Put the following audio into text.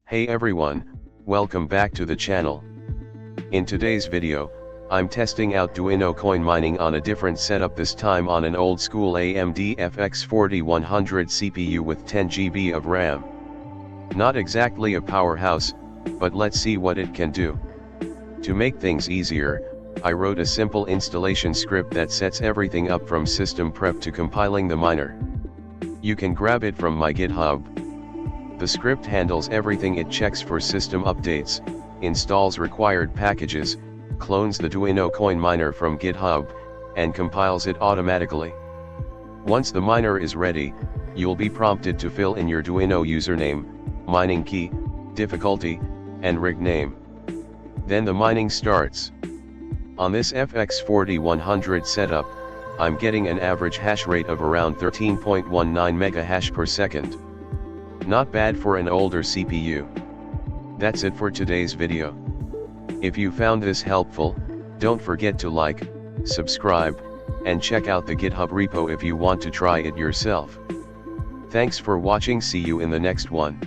Hey everyone, welcome back to the channel. In today's video, I'm testing out Duino-Coin mining on a different setup, this time on an old school AMD FX-4100 CPU with 10 GB of RAM. Not exactly a powerhouse, but let's see what it can do. To make things easier, I wrote a simple installation script that sets everything up from system prep to compiling the miner. You can grab it from my GitHub. The script handles everything. It checks for system updates, installs required packages, clones the Duino-Coin miner from GitHub, and compiles it automatically. Once the miner is ready, you'll be prompted to fill in your Duino username, mining key, difficulty, and rig name. Then the mining starts. On this FX-4100 setup, I'm getting an average hash rate of around 13.19 megahash per second. Not bad for an older CPU. That's it for today's video. If you found this helpful, don't forget to like, subscribe, and check out the GitHub repo if you want to try it yourself. Thanks for watching. See you in the next one.